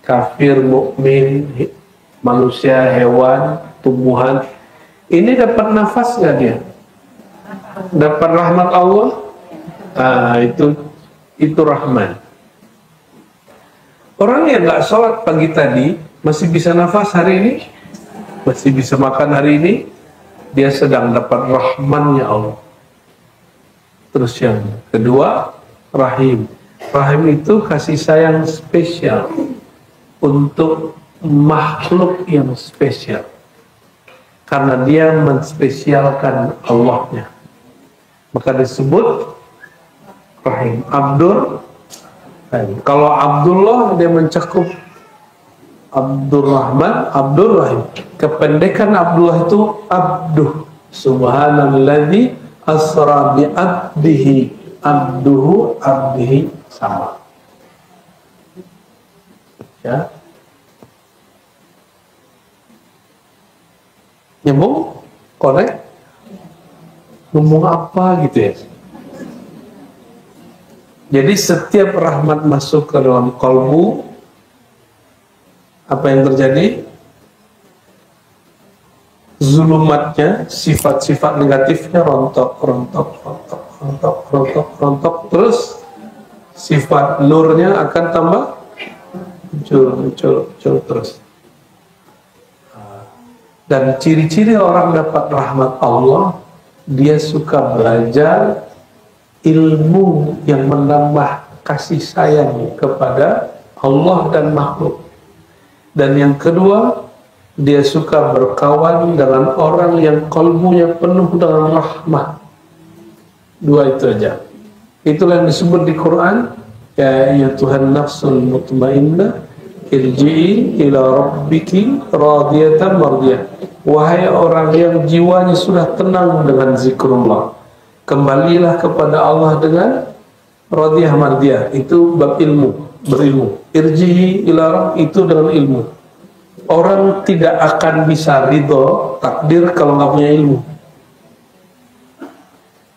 kafir, mukmin, manusia, hewan, tumbuhan. Ini dapat nafas nggak dia? Dapat rahmat Allah? Itu Rahman. Orang yang nggak sholat pagi tadi masih bisa nafas hari ini, masih bisa makan hari ini, dia sedang dapat rahmannya Allah. Terus yang kedua, Rahim. Rahim itu kasih sayang spesial untuk makhluk yang spesial, karena dia menspesialkan Allahnya. Maka disebut Rahim. Rahim. Kalau Abdullah, dia mencakup Abdurrahman, Abdurrahim. Kependekan Abdullah itu Abduh. Subhanalladzi asra bi abdihi, abduhu abdihi sama. Ya. Nyambung? Connect? Ngomong apa gitu ya? Jadi setiap rahmat masuk ke dalam kalbu, apa yang terjadi? Zulumatnya, sifat-sifat negatifnya rontok, terus sifat nurnya akan tambah muncul terus. Dan ciri-ciri orang dapat rahmat Allah, dia suka belajar ilmu yang menambah kasih sayang kepada Allah dan makhluk. Dan yang kedua, dia suka berkawan dengan orang yang kalbunya penuh dengan rahmah. Dua itu aja. Itulah yang disebut di Quran, ya ayyatuhan nafsul mutmainnah irji'i ila rabbiki radiyatan mardiyah. Wahai orang yang jiwanya sudah tenang dengan zikrullah, kembalilah kepada Allah dengan radiyah mardiyah. Itu bab ilmu, berilmu. Irji'i ila rabb, itu dengan ilmu. Orang tidak akan bisa ridho takdir kalau nggak punya ilmu.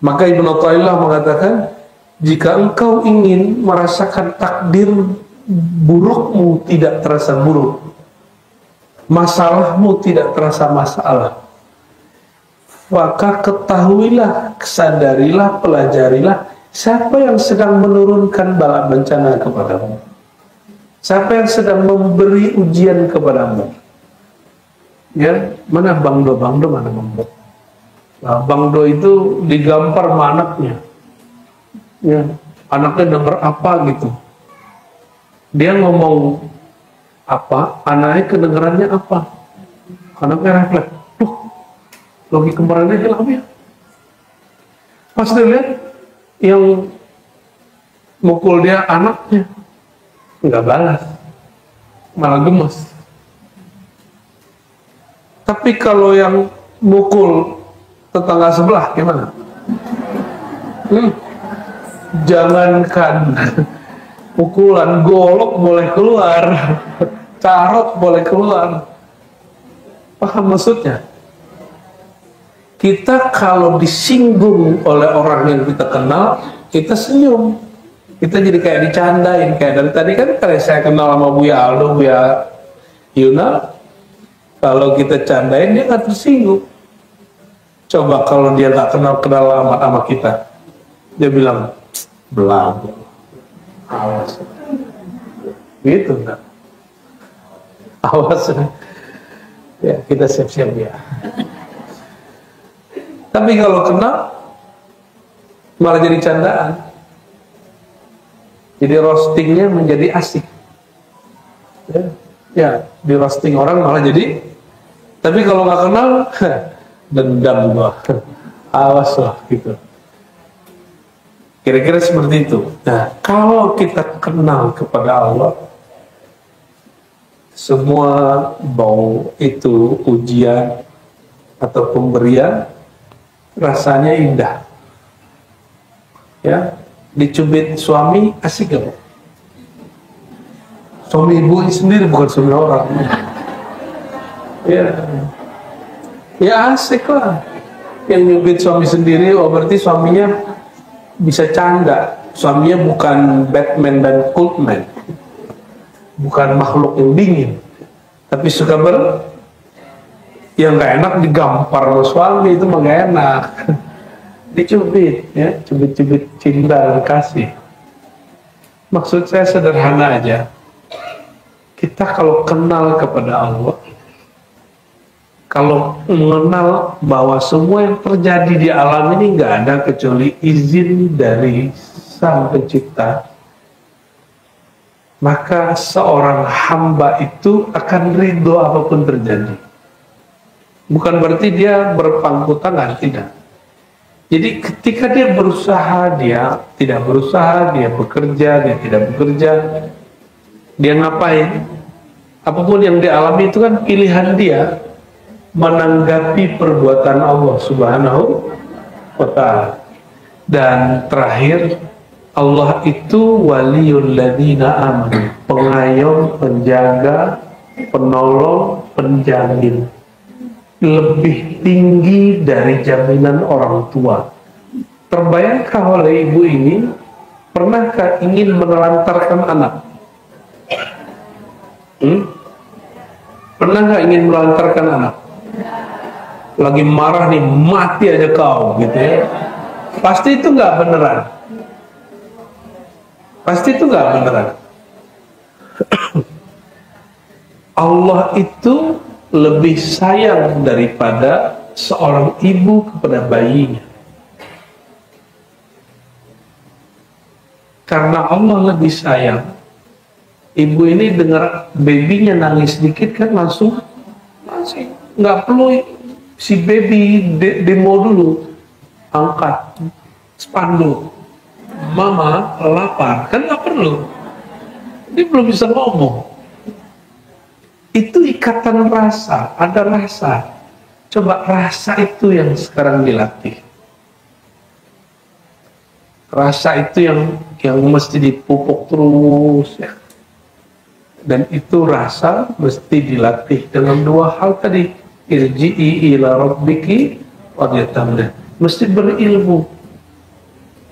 Maka Ibnu Athaillah mengatakan, jika engkau ingin merasakan takdir burukmu tidak terasa buruk, masalahmu tidak terasa masalah, maka ketahuilah, kesadarilah, pelajarilah siapa yang sedang menurunkan bala bencana kepadamu, siapa yang sedang memberi ujian kepadamu. Ya, mana Bang Do? Bang Do mana Bang Do? Nah, Bang Do itu digampar sama anaknya. Ya, anaknya denger apa gitu. Dia ngomong apa, anaknya kedengerannya apa. Anaknya refleks, tuh, logi kembarannya hilang ya. Pas dia lihat, yang mukul dia anaknya, nggak balas, malah gemes. Tapi kalau yang mukul tetangga sebelah gimana? Jangankan pukulan, golok boleh keluar, carot boleh keluar. Paham maksudnya? Kita kalau disinggung oleh orang yang kita kenal, kita senyum. Kita jadi kayak dicandain. Kayak dari tadi kan kalau saya kenal sama Buya Aldo, Buya Yuna, kalau kita candain dia nggak tersinggung. Coba kalau dia nggak kenal amat sama kita, dia bilang, belagu, awas. Gitu enggak? Awas. Ya, kita siap-siap ya. Tapi kalau kenal, malah jadi candaan. Jadi roastingnya menjadi asik. Ya, di roasting orang malah jadi. Tapi kalau nggak kenal, dendam gua. Awas lah gitu. Kira-kira seperti itu. Nah, kalau kita kenal kepada Allah, semua bau itu ujian atau pemberian rasanya indah. Ya, dicubit suami asik gak? Suami ibu sendiri bukan suami orang. Ya, ya asik lah. Yang nyubit suami sendiri, oh berarti suaminya bisa canda. Suaminya bukan Batman dan Coldman, bukan makhluk yang dingin, tapi suka yang gak enak digampar sama suami, itu mah gak enak. Dicubit, ya, cubit-cubit cinta dan kasih. Maksud saya sederhana aja. Kita kalau kenal kepada Allah, kalau mengenal bahwa semua yang terjadi di alam ini nggak ada kecuali izin dari Sang Pencipta, maka seorang hamba itu akan ridho apapun terjadi. Bukan berarti dia berpangku tangan, tidak. Jadi ketika dia berusaha, dia tidak berusaha, dia bekerja, dia tidak bekerja, dia ngapain? Apapun yang dialami itu kan pilihan dia menanggapi perbuatan Allah Subhanahu wa ta'ala. Dan terakhir, Allah itu waliyul ladzina amanu, pengayom, penjaga, penolong, penjamin, lebih tinggi dari jaminan orang tua. Terbayangkah oleh ibu ini, pernahkah ingin menelantarkan anak? Pernah nggak ingin menelantarkan anak? Lagi marah nih, mati aja kau, gitu ya. Pasti itu nggak beneran. Pasti itu nggak beneran. Allah itu lebih sayang daripada seorang ibu kepada bayinya. Karena Allah lebih sayang, ibu ini dengar babynya nangis sedikit kan langsung nggak perlu si baby demo dulu, angkat spanduk, mama lapar, kan nggak perlu, dia belum bisa ngomong. Itu ikatan rasa, ada rasa. Coba rasa itu yang sekarang dilatih. Rasa itu yang mesti dipupuk terus ya. Dan itu rasa mesti dilatih dengan dua hal tadi. Irji'i ila rabbiki wadyatamna. Mesti berilmu.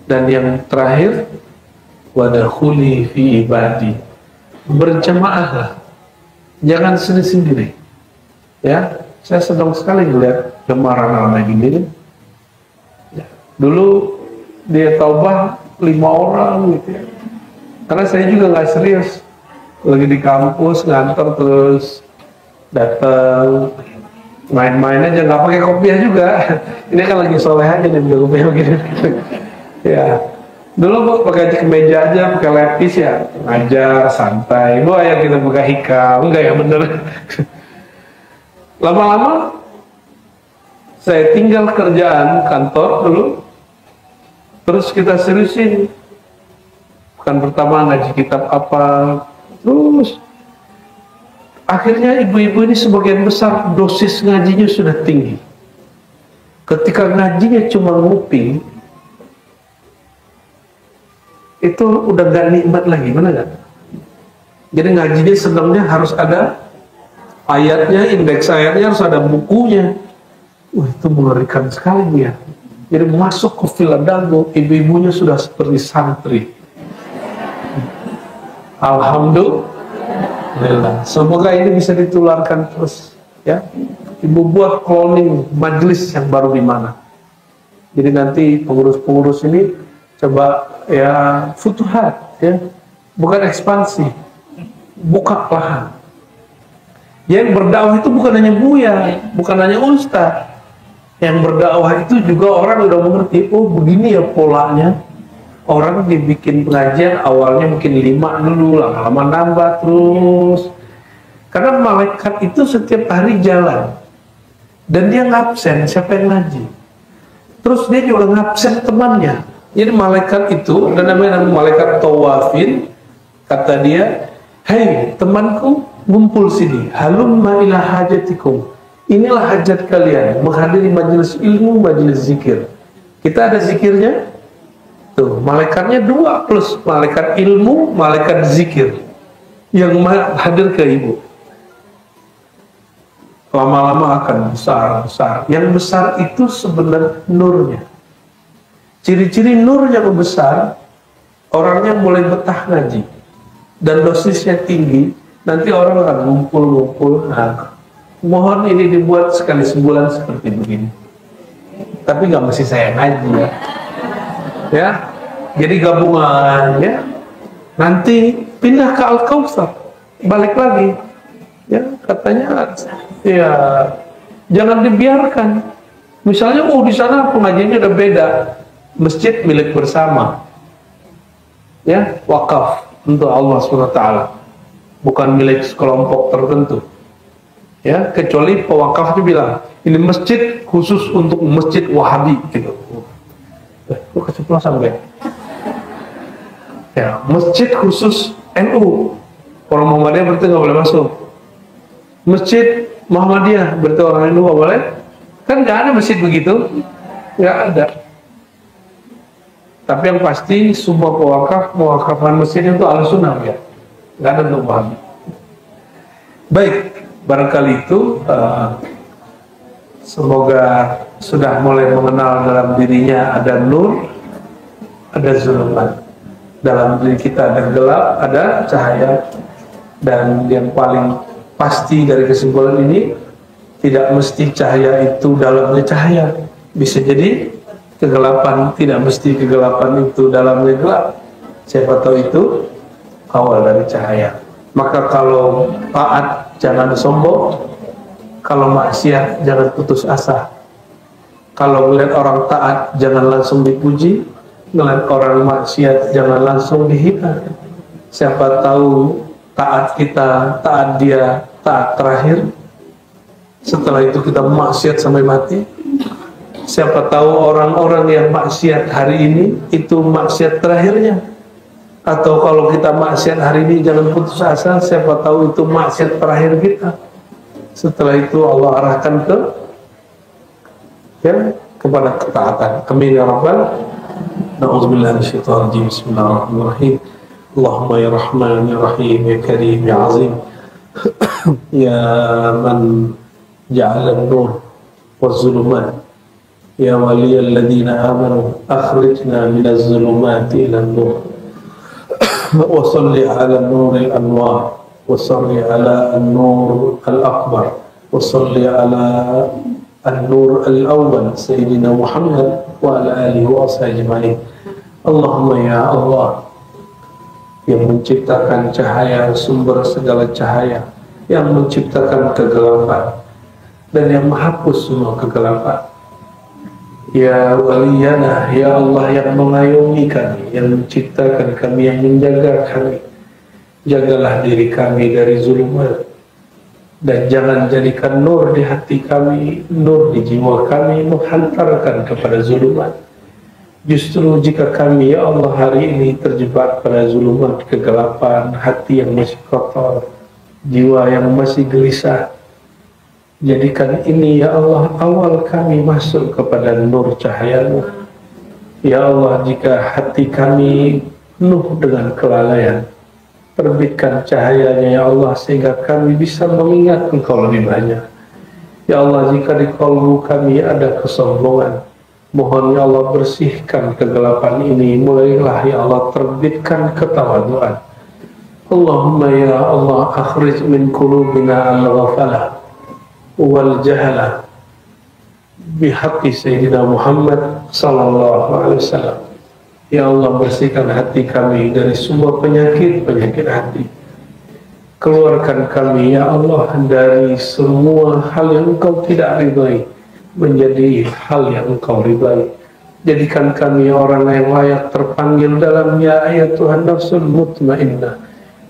Dan yang terakhir, wadakhuli fi ibadi. Berjamaahlah. Jangan sendiri-sendiri. Ya, saya sedang sekali melihat gemaran ramai gini. Ya. Dulu dia taubah 5 orang gitu ya. Karena saya juga nggak serius. Lagi di kampus ngantor terus datang. main-main aja, nggak pakai kopiah juga. Ini kan lagi soleh aja nih pakai kopiah begini. Ya, dulu gua pakai kemeja aja, pakai lepis ya, ngajar santai. Gua ya kita pakai hikam, enggak ya bener. Lama-lama saya tinggal kerjaan kantor dulu, terus kita seriusin. Bukan pertama ngaji kitab apa, terus akhirnya ibu-ibu ini sebagian besar dosis ngajinya sudah tinggi. Ketika ngajinya cuma nguping, itu udah gak nikmat lagi, mana gak? Jadi ngajinya senangnya harus ada ayatnya, indeks ayatnya, harus ada bukunya. Wah, itu mengerikan sekali ya. Jadi masuk ke villa dago, ibu-ibunya sudah seperti santri. Alhamdulillah. Semoga ini bisa ditularkan terus ya. Ibu buat cloning majelis yang baru di mana. Jadi nanti pengurus-pengurus ini coba ya futuhat ya. Bukan ekspansi. Buka lahan. Yang berdakwah itu bukan hanya buya, bukan hanya ustaz. Yang berdakwah itu juga orang udah mengerti, oh begini ya polanya. Orang dibikin pengajian awalnya mungkin 5 dulu, lama-lama nambah terus. Karena malaikat itu setiap hari jalan. Dan dia ngabsen, siapa yang ngaji. Terus dia juga ngabsen temannya. Jadi malaikat itu, dan namanya malaikat tawafin, kata dia, hei temanku, ngumpul sini, halumma ila hajatikum. Inilah hajat kalian, menghadiri majelis ilmu, majelis zikir. Kita ada zikirnya. Tuh, malaikatnya 2 plus malaikat ilmu, malaikat zikir yang hadir ke ibu. Lama-lama akan besar. Yang besar itu sebenarnya nurnya. Ciri-ciri nur yang besar, orangnya mulai betah ngaji dan dosisnya tinggi. Nanti orang akan ngumpul-ngumpul. Nah, mohon ini dibuat sekali sebulan seperti begini. Tapi nggak mesti saya ngaji ya. Ya, jadi gabungan ya. Nanti pindah ke Al-Kautsar, balik lagi. Ya, katanya ya jangan dibiarkan. Misalnya di sana pengajiannya udah beda, masjid milik bersama. Ya, wakaf untuk Allah SWT, bukan milik sekelompok tertentu. Ya, kecuali pewakaf itu bilang ini masjid khusus untuk masjid Wahabi gitu. Lu keceplosan gue. Ya, masjid khusus NU. Orang Muhammadiyah berarti nggak boleh masuk. Masjid Muhammadiyah berarti orang NU nggak boleh. Kan nggak ada masjid begitu, nggak ada. Tapi yang pasti semua pewakafan masjid itu Ahlussunnah ya, nggak ada untuk Wahabi. Baik, barangkali itu semoga sudah mulai mengenal dalam dirinya ada nur, ada zulumat. Dalam diri kita ada gelap, ada cahaya. Dan yang paling pasti dari kesimpulan ini, tidak mesti cahaya itu dalamnya cahaya. Bisa jadi kegelapan, tidak mesti kegelapan itu dalamnya gelap. Siapa tahu itu awal dari cahaya. Maka kalau taat jangan sombong, kalau maksiat jangan putus asa. Kalau melihat orang taat jangan langsung dipuji, melihat orang maksiat jangan langsung dihina. Siapa tahu taat kita, taat dia, taat terakhir. Setelah itu kita maksiat sampai mati. Siapa tahu orang-orang yang maksiat hari ini itu maksiat terakhirnya. Atau kalau kita maksiat hari ini jangan putus asa, siapa tahu itu maksiat terakhir kita. Setelah itu Allah arahkan kepada ketaatan. Amin ya rabbal. Na'udzubillahi minasyaitonir rajim. Bismillahirrahmanirrahim. Allahumma ya Rahman ya Rahim ya Karim ya Azim. Ya man ja'ala an-nur waz-zulumat. Ya waliyalladzina amanu akhrijna minaz-zulumati ila an-nur. Wa shalli 'ala an-nuril anwar. وصلي على النور الأكبر وصلي على النور الأول سيدنا محمد وعلى آله وصحبه أجمعين. Allahumma ya Allah yang menciptakan cahaya, sumber segala cahaya, yang menciptakan kegelapan, dan yang menghapus semua kegelapan. Ya waliyana, ya Allah yang mengayomi kami, yang menciptakan kami, yang menjaga kami, jagalah diri kami dari zulumat, dan jangan jadikan nur di hati kami, nur di jiwa kami menghantarkan kepada zulumat. Justru jika kami, ya Allah, hari ini terjebak pada zulumat kegelapan, hati yang masih kotor, jiwa yang masih gelisah, jadikan ini, ya Allah, awal kami masuk kepada nur cahaya-Mu. Ya Allah, jika hati kami penuh dengan kelalaian, terbitkan cahayanya, ya Allah, sehingga kami bisa mengingat Engkau lebih banyak. Ya Allah, jika di kalbu kami ada kesombongan, mohon ya Allah bersihkan kegelapan ini, mulailah ya Allah terbitkan ketawaduan. Allahumma ya Allah akhrij min qulubina al-ghafalah wal jahala bihaqqi Sayyidina Muhammad sallallahu alaihi wasallam. Ya Allah, bersihkan hati kami dari semua penyakit hati. Keluarkan kami ya Allah dari semua hal yang Engkau tidak ridai menjadi hal yang Engkau ridai. Jadikan kami orang yang layak terpanggil dalamnya ya Tuhan nafsul mutmainnah.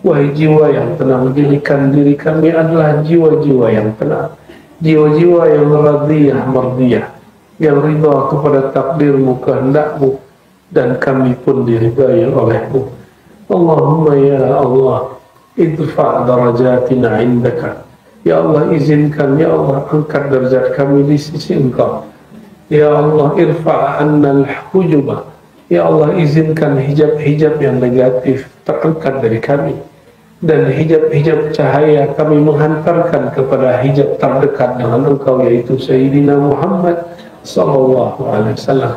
Wahai jiwa yang tenang, jadikan diri kami adalah jiwa-jiwa yang tenang, jiwa-jiwa yang radiyah mardiyah, yang ridha kepada takdir-Mu, kehendak-Mu, dan kami pun diridai oleh-Mu. Allahumma ya Allah idfa' darajatina indaka. Ya Allah, izinkan ya Allah angkat derajat kami di sisi Engkau. Ya Allah, irfa' annal hujuba. Ya Allah, izinkan hijab-hijab yang negatif terangkat dari kami, dan hijab-hijab cahaya kami menghantarkan kepada hijab terdekat dengan Engkau, yaitu Sayyidina Muhammad sallallahu alaihi wasallam.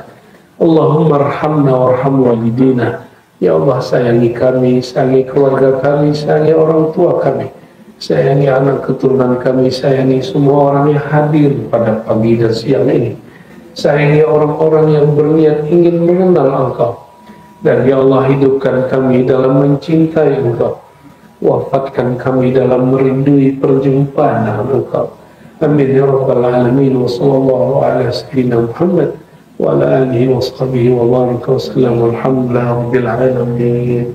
Allahumma arhamna warham walidina. Ya Allah, sayangi kami, sayangi keluarga kami, sayangi orang tua kami, sayangi anak keturunan kami, sayangi semua orang yang hadir pada pagi dan siang ini, sayangi orang-orang yang berniat ingin mengenal Engkau, dan ya Allah hidupkan kami dalam mencintai Engkau, wafatkan kami dalam merindui perjumpaan dengan Engkau. Amin ya rabbal alamin. Wa sallallahu ala sayyidina Muhammad wa ala alihi wa sahbihi wa baraka wa sallam. Alhamdulillah rabbil alamin.